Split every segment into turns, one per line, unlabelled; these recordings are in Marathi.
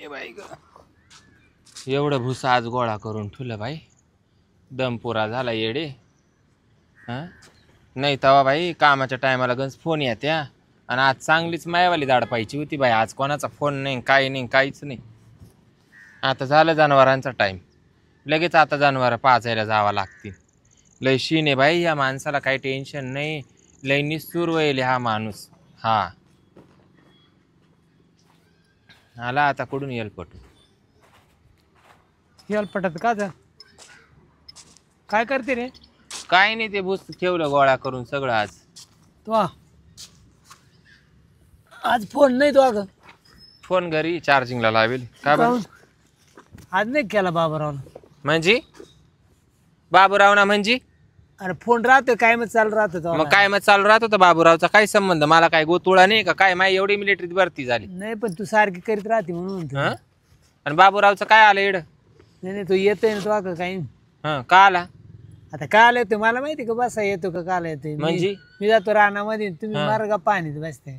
ए बाई ग, एवढं भुसा आज गोळा करून ठेवलं बाई, दम पुरा झाला येडे. हां नाही तवा बाई कामाच्या टायमाला गंज फोन येत्या आणि आज चांगलीच मायावाली दाड पाहिजे होती बाई. आज कोणाचा फोन नाही, काही नाही, काहीच नाही. आता झालं जनावरांचा टाईम, लगेच आता जनावरं पाजायला जावं लागतील. लय शीन आहे बाई या माणसाला, काही टेन्शन नाही. लय निस्तूर होईल हा माणूस. हा आला आता कुठून येईल पटू.
पटत का काय करते रे?
काय नाही, ते भूस ठेवलं गोळा करून सगळं आज.
तो आज फोन नाही तो अगं.
फोन घरी चार्जिंगला लावेल का बरं?
आज नाही केला बाबूरावला.
म्हणजे बाबूराव ना म्हणजे?
अरे फोन राहतो काय मग चालू राहतो.
मग काय मग चालू राहत होता बाबूरावचा काय संबंध? मला काय गोतुळा नाही का काय? माय एवढी मिलिटरीत भरती झाली
नाही पण तू सारखी करीत राहते म्हणून.
आणि बाबूरावचं काय आलं एड?
नाही तू येतोय ना तो अगं काही.
का आला?
आता काल येतो मला माहिती का बसा येतो का काल येतोय
म्हणजे?
मी जातो रानामध्ये तुम्ही मार्ग पाणी बसते.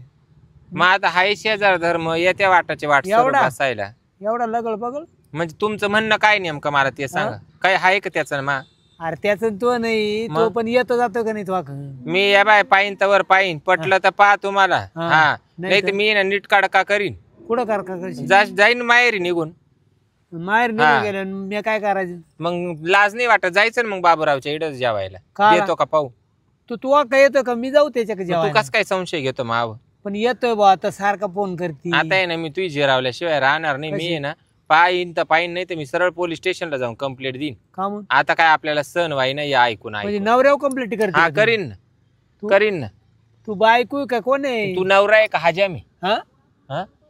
मग आता हाय शेजार धर्म येत्या वाटाचे वाट बसायला
एवढा लगळ बगळ.
म्हणजे तुमचं म्हणणं काय नेमकं मला ते सांगा. काय हाय का त्याचं मा?
अरे त्याच तो नाही तो पण येतो जातो का नाही तो.
मी या बाय पाईन तवर पाईन पटलं तर पहा तुम्हाला. हा नाही तर मी ना नीट काढका करीन.
कुठं कर का
जाईन माहेरी निघून.
माहेर निघून गेलं मी काय करायचं?
मग लाज नाही वाटत जायचं ना मग बाबूरावच्या इडच जेवायला. येतो का पाहू?
तू का येतो का मी जाऊ त्याच्याकडे
तू कस काय संशय घेतो माव?
पण येतोय बा आता सारखा फोन करते.
आता आहे ना मी तुझी जिरावल्याशिवाय राहणार नाही. मी आहे ना पाईन तर पाईन नाही तर मी सरळ पोलीस स्टेशनला जाऊन कंप्लेंट देईन.
का मग
आता काय आपल्याला सण व्हाय नाही ऐकून
म्हणजे नवऱ्यावर कंप्लेंट करते?
हा करीन ना करीन ना.
तू बायको का कोण आहे?
तू नवरा आहे का हाजा मी?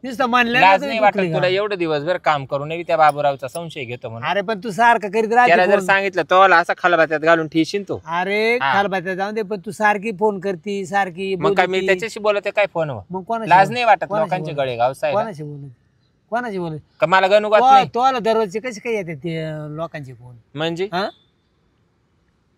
लाज
नाही वाटत तुला एवढं दिवसभर काम करून त्या बाबूरावचा संशय घेतो म्हणून?
अरे पण तू सारखं करीत
त्याला
राहते
जर सांगितलं तो असा खलबात्यात घालून ठेशील तो.
अरे खालबात्या जाऊन दे पण तू सारखी फोन करती सारखी.
मग काय मी त्याच्याशी बोलते काय फोनवर?
मग कोणाशी
लाज नाही वाटत लोकांचे गळे गावसाय?
कोणाशी बोलत कोणाशी बोलत
का मला गणुगात नाही?
तो आला दररोजचे कसे काय येते ते लोकांचे फोन?
म्हणजे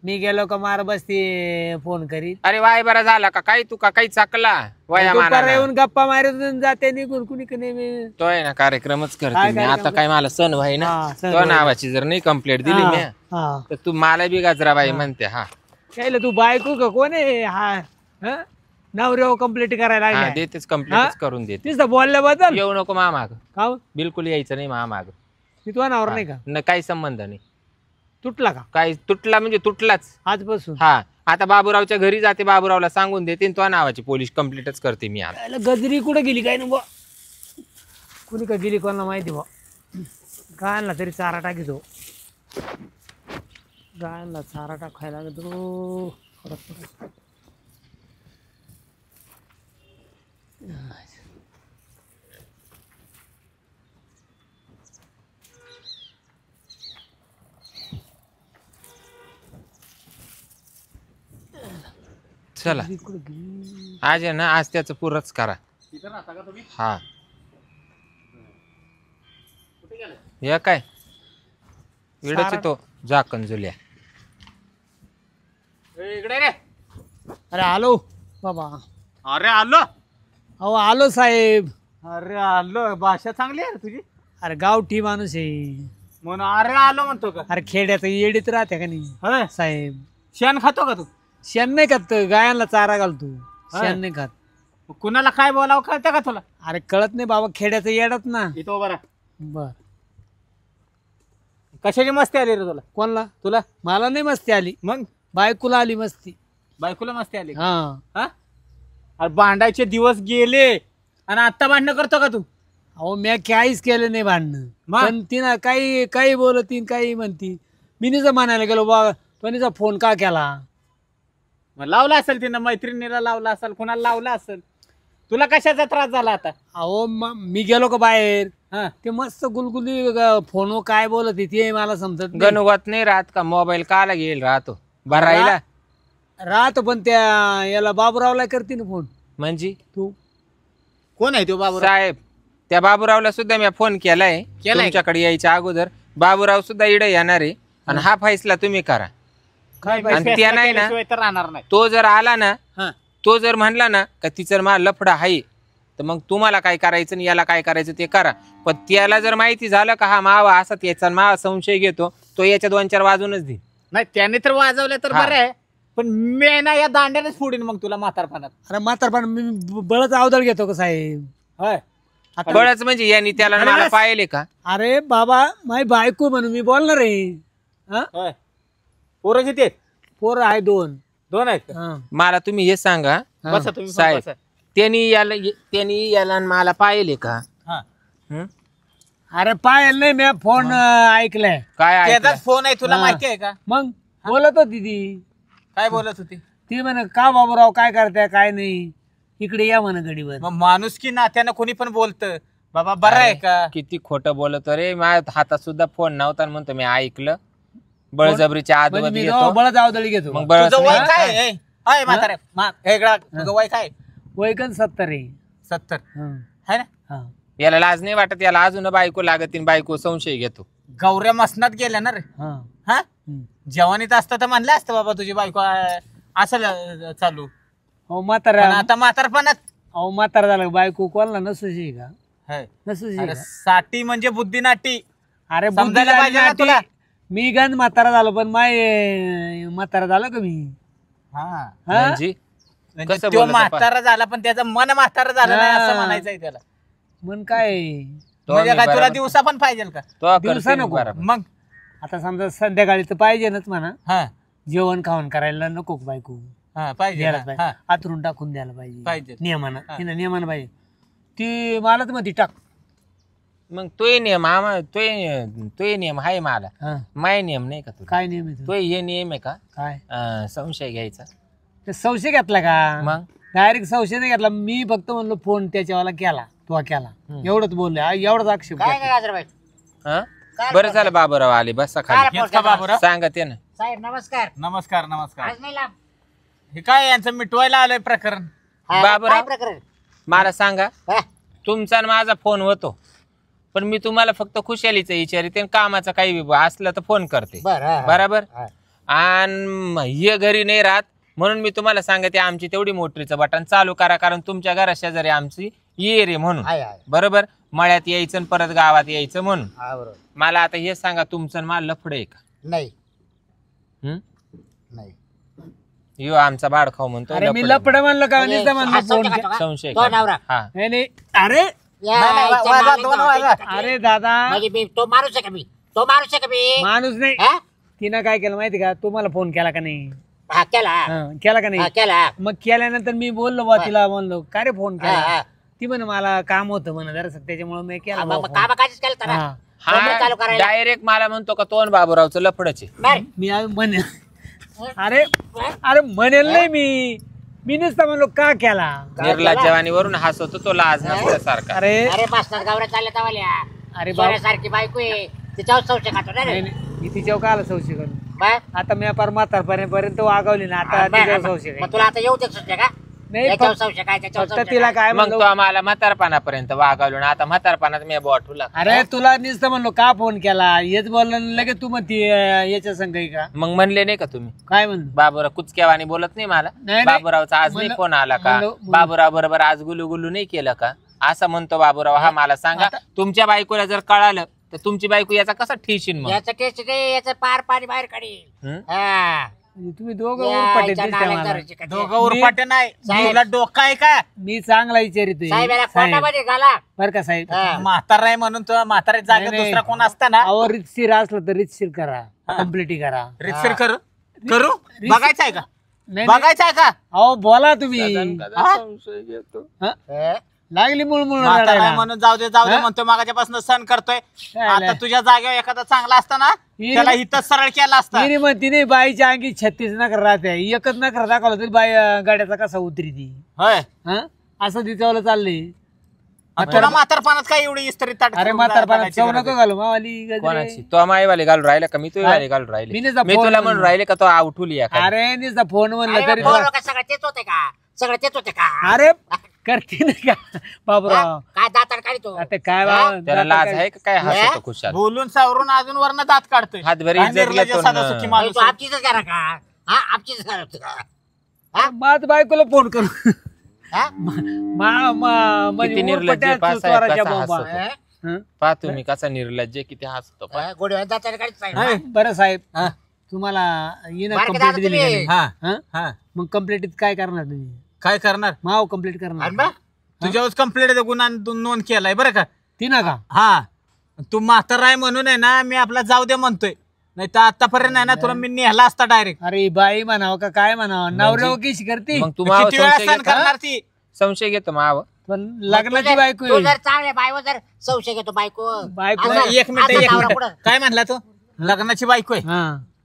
मी गेलो का मार बसते फोन करीत.
अरे वाय बरा झाला का काही तू का काही चाकला वया
येऊन गप्पा मारत जाते निघून कुणी नाही.
तो आहे ना कार्यक्रमच करते मी. आता काय मला सण व्हाय ना तो नावाची जर नाही कंप्लेंट दिली मी तर तू मला बी गाजराबाई म्हणते. हा
काय तू बायको का कोण आहे? हा नवऱ्यावर कंप्लेंट करायला लागली.
देतेच कंप्लेंट करून देते.
तिथं बोलल्याबद्दल
येऊ नको मामाग.
का
बिलकुल यायचं नाही मामाग.
मी तुझा नवरा नाही का?
काही संबंध नाही.
तुटला का?
काय तुटला म्हणजे तुटलाच
आजपासून.
हा आता बाबूरावच्या घरी जाते बाबूरावला सांगून देते तो नावाची पोलीस कंप्लेंटच करते मी. आता
गजरी कुठे गेली काय ना कुणी का गेली कोणाला माहिती बा. गायला तरी चारा टाकीतो. गायला चारा टाकायला लागतो.
चला आज आहे ना आज त्याचं पुरच करा. हा या काय विडच तो झाकण जुल्या इकडे रे.
अरे आलो बाबा.
अरे आलो.
अहो आलो साहेब.
अरे आलो. भाषा चांगली आहे तुझी.
अरे गावठी माणूस आहे
म्हणून अरे आलो म्हणतो का?
अरे खेड्यात येडीत राहते का नाही साहेब?
शेण खातो का तू?
शेण नाही खात गायांना चारा घालतो. शेण नाही खात.
कुणाला काय बोलावं कळतं का तुला?
अरे कळत नाही बाबा खेड्याचं येडत ना.
इथं बरं
बर
कशाची मस्ती आली रे तुला?
कोणला?
तुला.
मला नाही मस्ती आली.
मग
बायकोला आली मस्ती.
बायकोला मस्ती आली?
हा
अरे भांडायचे दिवस गेले आणि आता भांडणं करतो का तू?
अहो मी काहीच केलं नाही भांडणं. पण तिनं काही काही बोलती काही म्हणती. मी निचं म्हणायला गेलो बा तो फोन का केला?
मग लावला असेल तिनं मैत्रिणीला लावला असेल कुणाला लावला असेल. तुला कशाचा त्रास झाला आता?
अहो मी गेलो का बाहेर ते मस्त गुलगुली फोन काय बोलत ते मला समजत नाही.
गणुगात नाही राहत का? मोबाईल काला घेईल राहतो भरायला
राहतो पण त्या याला बाबूरावला करते ना फोन.
म्हणजे
तू
कोण आहे तो बाबू
साहेब? त्या बाबूरावला सुद्धा मी फोन केलाय तुमच्याकडे यायच्या अगोदर. बाबूराव सुद्धा इडे येणार आहे आणि हा फैसला तुम्ही करा. आणि त्या नाही ना
राहणार नाही.
तो जर आला ना तो जर म्हणला ना का तिचं मला लफडा आहे तर मग तुम्हाला काय करायचं आणि याला काय करायचं ते करा. पण त्याला जर माहिती झालं का हा मावा असा त्याचा मावा संशय घेतो, तो याच्या 2-4 वाजूनच देईल.
नाही त्याने तर वाजवलं तर
हा.
बरं आहे, पण मी ना या दांड्यानेच फोडीन मग तुला म्हातारपणात.
अरे म्हातारपण मी बळच अवदळ घेतो का साहेब?
होय
आता
बळच म्हणजे यांनी त्याला
अरे
मला
बस.
पाहिले का?
अरे बाबा माझी बायको म्हणून मी बोलणार आहे. हा?
होय. पोरं किती आहेत?
पोरं आहे 2.
2 आहेत का?
हा.
मला तुम्ही हे सांगा
हा.
बसा तुम्ही पण
साहेब,
बसा.
त्यांनी याला आणि मला पाहिले का?
हा.
हं?
अरे पायल नाही, मी फोन ऐकलाय.
काय ऐकलं?
त्याचाच फोन आहे, तुला
हा.
माहिती आहे का?
मग बोलत होती ती.
काय बोलत होती?
ती म्हणे का बाबूराव काय करताय काय नाही, इकडे या म्हणे गडीवर.
मग माणूस की नात्यानं कोणी पण बोलतं बाबा बरं आहे का?
किती खोटं बोलत रे, माझ्या हातात सुद्धा फोन नव्हता आणि म्हणतो मी ऐकलं. बळजबरीच्या आत
म्हणजे मी
येतो.
बळच अवदळी घेतो.
मग बळच
तुझं वय
नाही.
काय आहे? होय म्हातारे वेगळा, तुझं वय काय?
वयकन 70 आहे.
70
हा.
है ना?
हा.
याला लाज नाही वाटत, याला अजून बायको लागत बायको संशय घेतो.
गौऱ्या मसनात गेल्या ना रे.
हा.
हा
हम्म.
जवानीत असतं तर म्हणलं असतं बाबा तुझी बायको असं चालू,
अहो
पण
म्हातारा,
आता म्हातारपणात
अहो म्हातारा झालं बायको कोणाला नसूशी का?
है.
नसूशी
अरे
का?
साठी म्हणजे बुद्धी नाटी.
अरे
समजायला
बुद्धी
पाहिजे ना
झाली
तुला.
नाटी. मी गंज म्हातारा झालो पण माय म्हातारा झालो का मी?
हा
हा?
म्हणजे
म्हणजे
कसं
तो
बोलत
म्हातारा झाला पण त्याचं मन म्हातारा झालं नाही असं
हा.
म्हणायचंय त्याला.
मग काय
तो
म्हणजे
मी
काय तुला
बरोबर-
दिवसा पण पाहिजे का?
तो
दिवसा
करते
नको.
बरोबर.
मग
आता समजा संध्याकाळी तर पाहिजेच म्हणा,
हा
जेवण खावण करायला नको का बायको?
हा पाहिजे
द्यायला
ना.
पाहिजे,
हा.
आतरून टाकून द्यायला पाहिजे
पाहिजे.
नियमानं.
हा.
तिनं नियमानं पाहिजे. ती मलाच म्हणती टाक.
मग तोय नियम तोय नियम आहे मला,
हा.
माय नियम नाही का तुला?
काय नियम आहे
तोय हे नियम आहे का?
काय
संशय घ्यायचा.
ते संशय घेतला का?
मग
डायरेक्ट संशय नाही घेतला. मी फक्त म्हणलो फोन त्याच्यावाला केला, तो केला, एवढंच बोलले. एवढंच आक्षेप
काय
घेतला.
काय गाजरबाई?
हा? बरं झालं बाबूराव आले, बसा खाली.
हेच का बाबूराव?
सांगा ते ना.
साहेब नमस्कार.
नमस्कार नमस्कार.
आज नाही लांब.
हे काय यांचं मिटवायला आलंय प्रकरण?
हा,
बाबूराव.
काय प्रकरण?
मला सांगा,
हा,
तुमचा आणि माझा फोन होतो, पण मी तुम्हाला फक्त खुशालीचं विचारिते आणि कामाचा काही असलं तर फोन करते.
बरं, हा, हा.
बरोबर.
हा.
आणि हे घरी नाही राहत म्हणून मी तुम्हाला सांगते आमची तेवढी मोटरीचं बटन चालू करा, कारण तुमच्या घरा शेजारी आमची येर आहे म्हणून.
आहे, आहे.
बरोबर. मळ्यात यायचं आणि परत गावात यायचं म्हणून.
हा, बरोबर.
मला आता हे सांगा, तुमचं आणि मला लफड आहे का?
नाही
हं?
नाही.
यो आमचा बाडखाव म्हणतो
अरे मी
लफड आहे
लपड म्हणलं का?
म्हणजे
नुसतं म्हणलं
हा,
फोन
संशय
के-
का तो?
संशय
तो
का?
नवरा.
हा.
नाही नाही. अरे
या,
नाही, नाही,
इथं
वाजा,
मागे
दोन
जाऊ,
वाजा.
इथं
अरे दादा,
म्हणजे मी तो मारू शका मी, तो मारू शका मी.
माणूस नाही.
हा?
तिनं काय केलं माहिती का? तुम्हाला फोन केला का नाही?
हा, केला.
हा, केला का
हा,
नाही?
केला.
मग केल्यानंतर मी बोललो बा तिला, म्हणलो काय रे फोन
हा,
केला?
हा.
ती म्हणे मला काम होतं म्हणे जरासं, त्याच्यामुळे मी केला
मग
बा
काम काहीच केलं तर
phone.
ना.
हा.
कमरे चालू
हा
करायला.
डायरेक्ट मला म्हणतो का तो आणि बाबूरावचं लफडच आहे.
बर.
मी म्हणे अरे अरे म्हणेल नाही मी नुसतं म्हणलो का केला?
निर्लज जवानीवरून हसवतो तो लाज नसल्यासारखा.
अरे
अरे मास्तर गावऱ्या चालल्या तवाल्या.
अरे बाबा,
सारखी बायको आहे, तिच्यावर संशय खातो ना रे.
नाही, नाही, मी तिच्यावर का आला संशय करून?
बर.
आता मी फार म्हातारपर्यंत वागवली ना, आता तिच्यावर संशय
मग
काय?
तुला आता येऊ दे संशय का?
नाही,
याच्यावर
फक्त
संशय काय, त्याच्यावर
फक्त
संशय
तिला
काय?
काय
मग
म्हणलो,
तो आम्हाला म्हातारपणापर्यंत वागवलो ना, आता म्हातारपणात मी बोठूला.
अरे तुला नुसतं म्हणलो का फोन केला, हेच बोललं ना लगेच तू म्हणती याच्या संग आहे का?
मग म्हणले नाही का तुम्ही
काय म्हणलो?
बाबूराव कुचक्यावानी बोलत नाही मला?
नाही.
बाबूरावचा आज नाही
म्हणलं-
फोन आला का?
म्हणलं-
बाबूराव बरोबर आज गुलू गुलू नाही केलं का? असं म्हणतो बाबूराव. हा मला सांगा, तुमच्या बायकोला जर कळालं तर तुमची बायको याचा कसा ठेशीन मग?
याचं टेस्ट नाही, याचं पार पाणी बाहेर काढील.
हं?
हा.
म्हणजे तुम्ही दोघं
या,
उरपाटे
याच्या
दिसताय
नालायक
मला.
करायची का ते?
दोघं उरपाटे नाही,
साहेब.
तुला डोका आहे का?
मी चांगला विचारितोय
साहेब याला
साहेब.
कोर्टामध्ये घाला.
बरं का साहेब?
हा.
म्हातारा आहे म्हणून तुला म्हातारा जागा
नाही,
दुसरा कोण असता ना
अहो रितशीर असलं तर रितशीर करा, कम्प्लीट करा.
रितसर करू करू बघायचं आहे का?
नाही नाही.
बघायचं आहे का?
अहो बोला तुम्ही.
कदा संशय घेतो.
हा?
हे?
लागली मुळमुळ
म्हातारा आहे
रडायला.
म्हणून जाऊ दे
हा?
म्हणतोय, मागाच्यापासून सण करतोय.
काय
आता
नाही.
तुझ्या जागेवर एखादा चांगला असता ना,
हिरी-
त्याला इथंच सरळ केला असता.
हिरी म्हणती नाही बाईच्या अंगी 36 नखर राहते, एकच नखर दाखवलं तरी बाई गाड्याचा कसा उतरी ती.
होय.
हा असं तिच्यावर चाललंय.
आणि तुला म्हातारपणात काय एवढी इस्त्री ताट
अरे
करून
म्हातारपणात
घालायची
चव
गरज
नको
आहे?
घालू मावाली गजरे.
कोणाची? तो माईवाले घालून राहिला का? मी तो वाले घालून
मी
राहिले.
नुसता
मी
फोन
तुला म्हणून
म्हणलं.
राहिले का तो आउठुली या का?
अरे नुसता फोन म्हणलं
अरे
तरी
मग पोरं का सगळं तेच होते का? सगळं तेच होते का?
अरे करते ना का बाबूराव?
हा? काय दातार काढतो?
आता काय
हा?
बाबा,
त्याला लाज आहे का काय? हसतो खुशाल.
बोलून सावरून अजून वरनं दात काढतोय.
हातभरी
काय
इज्जत
निर्लज्ज
घेतो
साधा
ना.
सुखी
म्हणजे
माणूस
तू
आहे.
आमचीच करा का? हा आमचीच करा का?
माझ बायकोला फोन करू.
हा?
किती निर्लज्ज
म्हणजे
पास आहे,
चोराच्या
कसा
बोंबा.
हसतो.
हं?
पहा तुम्ही कसा निर्लज्ज किती हसतो पहा.
गोडीवर जाताना गाडीत पाहिजे.
हाय.
बरं साहेब
हा.
तुम्हाला येणं
बारके
कंप्लेंट
दादा
दिली का
तुम्ही.
नाही?
हा
हं?
हा
मग कंप्लेंटीत काय करणार तुम्ही?
काय करणार
माव कंप्लीट करणार
आणि मग?
तुझ्यावर कंप्लेंट गुन्हा नोंद केलाय बरं का
ती ना का
हा तू म्हातारा आहे म्हणून आहे ना मी आपला जाऊ दे म्हणतोय नाही तर आतापर्यंत आहे ना तुला मी नेहला असता डायरेक्ट
अरे बाई म्हणावं का काय म्हणावं नवऱ्यावर केशी करते
मग तू माव
किती वेळा
संशय
सहन
घेतो
करणार ती
संशय घेतो माव.
पण लग्नाची बायको
तू
आहे.
जर चांगल्या बायको जर संशय घेतो बायको
बायको
असं-
एक मिनिट
असं
एक
नवरा
मिनिट
पुढं.
काय म्हणला तू लग्नाची बायको आहे
हा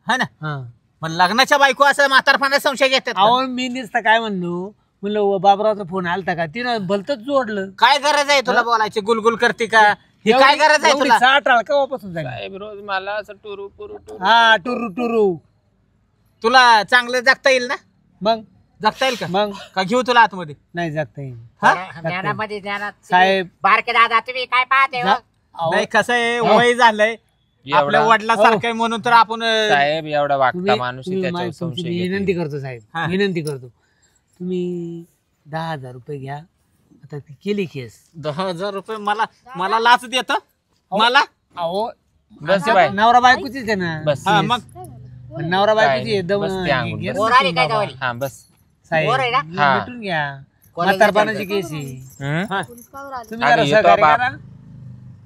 हा ना
हा
पण लग्नाच्या बायको असं म्हातारपणा संशय घेतात का?
अहो मी नुसतं काय म्हणलो बाबरावचा फोन आलता का तिनं भलतच जोडलं
काय गरज आहे तुला बोलायची गुलगुल करते का ही काय गरज आहे तुला
60 केव्हापासून झाली
साहेब रोज मला असं टुरू पुरू टुरू.
हा टुरू टुरू
तुला चांगलं जगता येईल ना
मग
जगता येईल का
मग
का घेऊ तुला आतमध्ये
नाही जगता येईल
ज्ञानामध्ये ज्ञानात
साहेब.
बारके दादा तुम्ही काय पाहते हो?
अहो,
नाही कसं आहे वय झालंय आपल्या
एवढा
वडिलासारखं आहे म्हणून तर आपण
साहेब एवढा वागता
तुम्ही-
माणूस आहे,
तुम्ही
त्याच्यावर
मा- तुमची
संशय
मी
घेतो.
विनंती करतो साहेब
हा.
विनंती करतो तुम्ही 10,000 रुपये घ्या आता ती केली केस
10,000 रुपये मला लाच देत मला
अहो
बस बाय
नवरा बायकोचीच आहे ना
बस
हा मग
पण नवरा बायकोची आहे, दम
बस ते अंगून
घे ना
पोर आली
तुम्ही
काय
बाबा.
गावाली?
हा बस
साहेब
पोर आहे ना?
हा.
भेटून घ्या
कॉलेजला
म्हातारपणाची केस आहे
हं?
हा.
तुम्ही
अरे
जरा
येतो
सहकार्य
बाप.
करा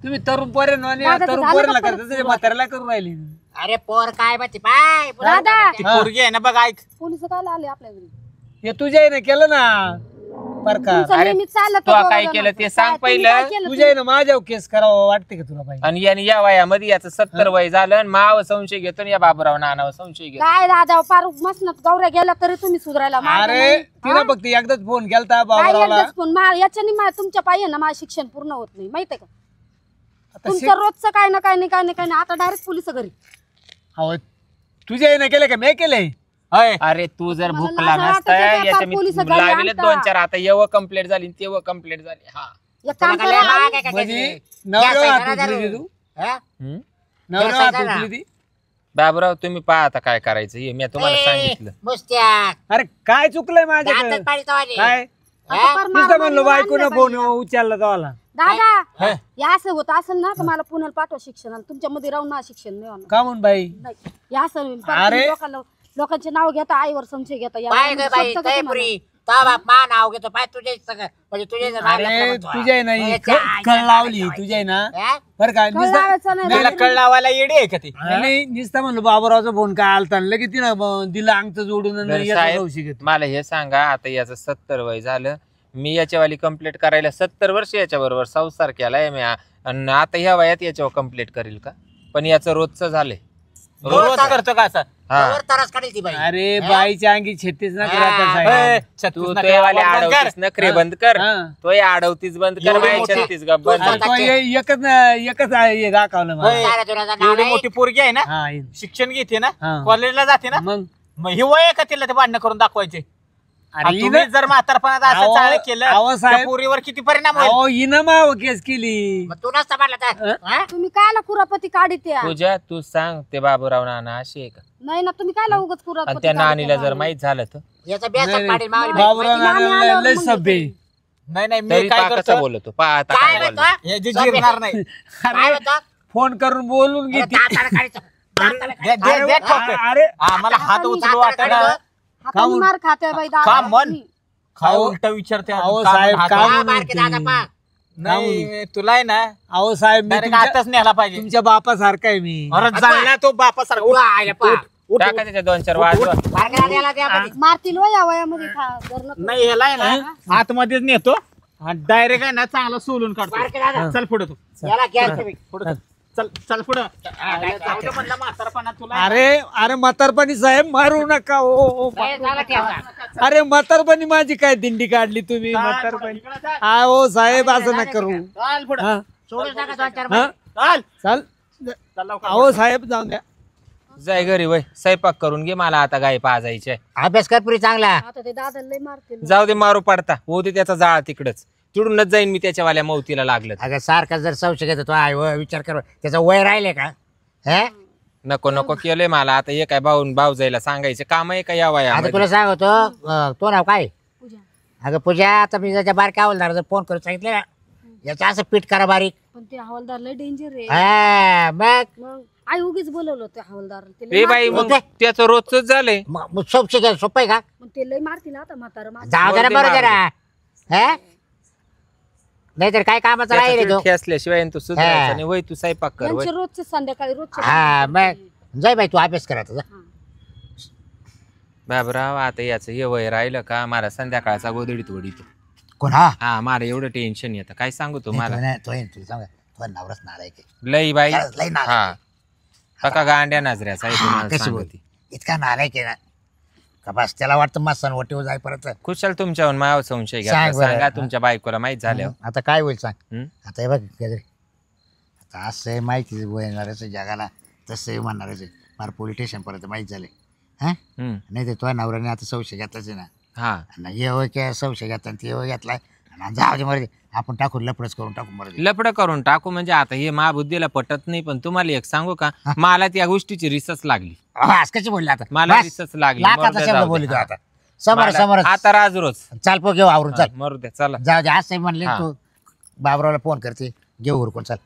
तुम्ही तरुण पोरे तरुण पोरेला करता त्याच्या म्हाताऱ्याला करून राहिली
अरे पोर काय माहिती पाय
दादा
ती पोरगी आहे ना बघ ऐक
पोलिस काय आले आपल्या घरी
हे तुझ्या आईने केलं ना बर का
तुमचं नेहमीच चाललं
तू
तर
काय
दोघं
केलं
जणांचं.
ते सांग
तुम्ही
पहिलं.
काय केलं
तुझ्या आईनं माझ्यावर केस करावं वाटते का तुला पाहिजे
आणि याने या वयामध्ये याचं 70 वय झालं आणि माव संशय घेतो आणि या बाबूराव नानावर संशय घेतो.
काय दादा फार मसनत गौऱ्या गेला तरी तुम्ही सुधारायला मार्ग
अरे
नाही.
तिला फक्त एकदाच फोन केलता
काय
बाबरावला
एकदाच पण याच्याने तुमच्या पायी ना माझं शिक्षण पूर्ण होत नाही माहितीये का
आता
तुमचं रोजचं काय ना काय नाही काय नाही काय नाही आता डायरेक्ट पोलिस घरी
अहो तुझ्या आईनं केलं का मी केलंय
होय.
अरे तू जर
मला
भुकला
लाज
नसता
वाटते का
याच्या मी
पोलिस घरी
लाविले
आणता.
2-4 आता येव कंप्लीट झाली तेव्हा कंप्लीट झाली हा
एक काम
तुला काय
करा
माग आहे का
म्हणजे
त्याची?
नवऱ्यावर
जास्त
हात
आहे
उचली
ना
तू
हा?
हं?
नवऱ्यावर
जास्त
हात
आहे ना.
उचली ती
बाबूराव तुम्ही पहा आता काय करायचं हे मी तुम्हाला
ए,
सांगितलं.
मुस्त्या
अरे काय चुकलंय माझ्याकडे
दातात पाणी तवाली.
काय
आता
हा?
फार
नुसतं
मार
म्हणलो
मारून
बायकोनं
आणलं
फोन
पाहिजे.
उचलला तवाला
दादा
होय.
या असं होत असेल ना तर मला पुण्याला पाठवा शिक्षणाला तुमच्या मध्ये राहून ना शिक्षण नाही होणार.
का म्हणून बाई
नाही या असं
अरे.
लोकांचे नाव घेता आईवर संशय घेता या
पाय ग बाई
शब्द
काय
कसं
पुरी ता बाप मा नाव घेतो पाय तुझे सगळं म्हणजे तुझे जर नाव
अरे
घेतलं म्हणतो.
तुझ्या नाही
म्हणजे त्या आईच्या
कळ लावली
नावाने
तुझ्या ना
हा?
बरं का
म्हणावं? कळ लावायचं नाही
तिला कळ लावायला येडी आहे का ती
नाही नुसतं म्हणलो बाबूरावचा फोन काय आलता आणि लगेच तिनं दिलं अंगचं जोडून आणि
बरं
याचं
साहेब,
संशय घेतला.
मला हे सांगा आता याचं 70 वय झालं मी याच्यावाली कंप्लीट करायला 70 वर्ष याच्या बरोबर संसार केलाय मी आणि आता ह्या वयात याच्यावर कंप्लीट करेल का पण याचं रोजचं झालंय
रोज करतो का असं
हा
वर तरच काढेल ती बाई
अरे बाईच्या अंगी छत्तीस ना करा आता
ए,
साहेब.
छत्तीस
तू
नका
ते वाले
आवाज बंद कर.
आडवतीस नखरे बंद कर
हा.
तो आडवतीस बंद कर
एवढी
बाई
मोठी-
36 गप बंद
अरे
कर.
तो एकच हे दाखवलं मला.
होय.
साऱ्या दुनियाचं नाव
एवढी
नाही.
मोठी पोरगी आहे ना
हा हे.
शिक्षण घेते ना
हा.
कॉलेजला जाते ना
मग
मग ही वय आहे का तिला ते भांडणं करून दाखवायचे
अरे
आणि तुम्ही
हिनं-
जर म्हातारपणात असं
अहो,
चाळ केलं
अहो
त्या
साहेब.
पोरीवर किती परिणाम होईल
अहो हिनं माव केस केली
मग तू नसता म्हणला तर हा?
तुम्ही कायला कुरापती काढीत या
पूजा तू सांग ते बाबूराव नाना अशी आहे का
नाही ना तुम्ही कायला उगाच
आणि
कुरापती
त्या
काढीत
नानीला
या
जर
बाई?
माहित झालं तर
याचा बेसन
नाही,
पाडील मावली बाई.
बाबूराव
माहिती नाही,
नानाला
आल्यावर
लय
मग
सभ्य आहे.
नाही नाही मी
तरी
काय
पहा कसं
करतो
बोलतो पहा आता
काय
काय
म्हणतो
बोलतो
हे जे जिरणार नाही
काय म्हणतो
फोन करून बोलून
अरे
घेते
दाताला काढीतो. दाताला
दे- दे- दे ठोके.
अरे
हा, मला हात उचलू वाटत
हाताने मार खाते बाई दादा
का मन?
तुम्ही.
काय उलट विचारते
अहो,
का
साहेब,
हात-
का-
हा,
म्हणून
बारके दादा
ते.
पा
नाही तुला आहे ना
अहो साहेब मी
डायरेक्ट
तुमच्या
आताच न्यायला पाहिजे
तुमच्या बापासारखा आहे मी
अरे जायला तो बापासारखा उठ,
आयला पा
उठ,
टाका त्याच्या 2-4 वाजवा
बारके दादा याला द्या मध्ये.
मारतील हो या वयामध्ये धरणं
नाही ह्याला आहे ना आतमध्येच नेतो डायरेक्ट आहे ना चांगला सोलून काढतो
बारके दादा
चल पुढे तू
याला घ्या तुम्ही.
पुढे चल चल पुढे जाऊ दे म्हणलं म्हातारपणा तुला
अरे अरे म्हातारपणी साहेब मारू नका ओ
नाही, झाला ठेवा.
अरे म्हातारपणी माझी काय दिंडी काढली तुम्ही म्हातारपणी
इकडं चाल.
हा ओ साहेब असं नका करू
चाल पुढे
हा
सोडून टाका 2-4
हा
चाल
चाल
चल लवकर.
अहो साहेब जाऊन द्या
जाय घरी वय स्वयंपाक करून घे मला आता गाय पाजायचे
अभ्यास कर पुरी चांगला
आता ते दादा लय मारतील
जाऊ दे मारू पडता होऊ दे त्याचा जाळा तिकडच तिडूनच जाईन मी त्याच्यावाल्या मौतीला लागलं
अगं सारखा जर संशय घेतो तो आहे विचार कर त्याचं वय राहिले का हे
नको नको केलंय मला आता हे काय भाऊ जायला सांगायचं काम आहे का या
आता
वयामध्ये
तुला सांगतो तो नाव काय
पूजा
अगं पूजा आता मी त्याच्या बारक्या हवालदाराचा फोन करून सांगितलं ना याचं असं पीठ करा बारीक.
पण ते हवालदार लय डेंजर आहे.
हा, मग
मग आई उगीच बोलवलं होतं हवालदार
ए बाई मग त्याचं रोजच झालंय.
सोपशी घ्या सोपं आहे का?
मग ते लय मारतील आता म्हातारं
जाऊ दे ना
बोलते
बरं
मारू
जरा हा नाहीतर काय कामाचा राहील रे तो.
असल्याशिवाय तू सुधारायचं नाही. वय तू स्वयंपाक कर वय.
यांचे रोजचे संध्याकाळी रोजचे
हा मग जाय बाई तू अभ्यास करा तुझा.
बाबराव आता याचं हे वय राहिलं का मला संध्याकाळचा गोधडीत वडीतो.
कोण हा
हा मला एवढं टेन्शन येतं काय सांगू तुम्हाला.
तुला सांगा तुला नवराच नालाय की
लई बाई
लय नालायक
हा पका गांड्या नाजऱ्याचा आहे तुम्हाला
कशी
सांगते.
बोलती इतका नालाय की ना का बस त्याला वाटतं मस्त सण वटीवर जाय परत.
कुशल तुमच्यावर मायावर संशय घ्या.
सांग बरं.
सांगा तुमच्या बायकोला माहित झाल्यावर.
आता काय होईल सांग.
हं?
आता हे बघ गजरे आता असं आहे माहिती येणारच जगाला तसं म्हणणारच आहे. मला पोलीस स्टेशनपर्यंत माहीत झाले हा
हं.
नाही तर तुझ्या नवऱ्याने आता संशय घेतलाच आहे ना.
हा
आणि हे होय काय संशय घेतला आणि ते होय घेतलाय आणि जाऊ दे मरे आपण टाकू लपडच करून टाकू मरे.
लपड करून टाकू म्हणजे आता हे महाबुद्धीला पटत नाही. पण तुम्हाला एक सांगू का मला त्या गोष्टीची रिसच लागली.
आज कशी बोलले आता
मला
बस.
रिसच लागली.
लाखाचा
मरू द्या,
शब्द
जाऊ
बोलली
द्या.
तू आता समोर
मला-
समोर
आता राज रोज
चाल पो घेऊ आवरून चाल
मरू द्या चला.
जाऊ दे आज म्हणले
हा.
तू बाबरावला फोन करते घेऊ उरकून चाल.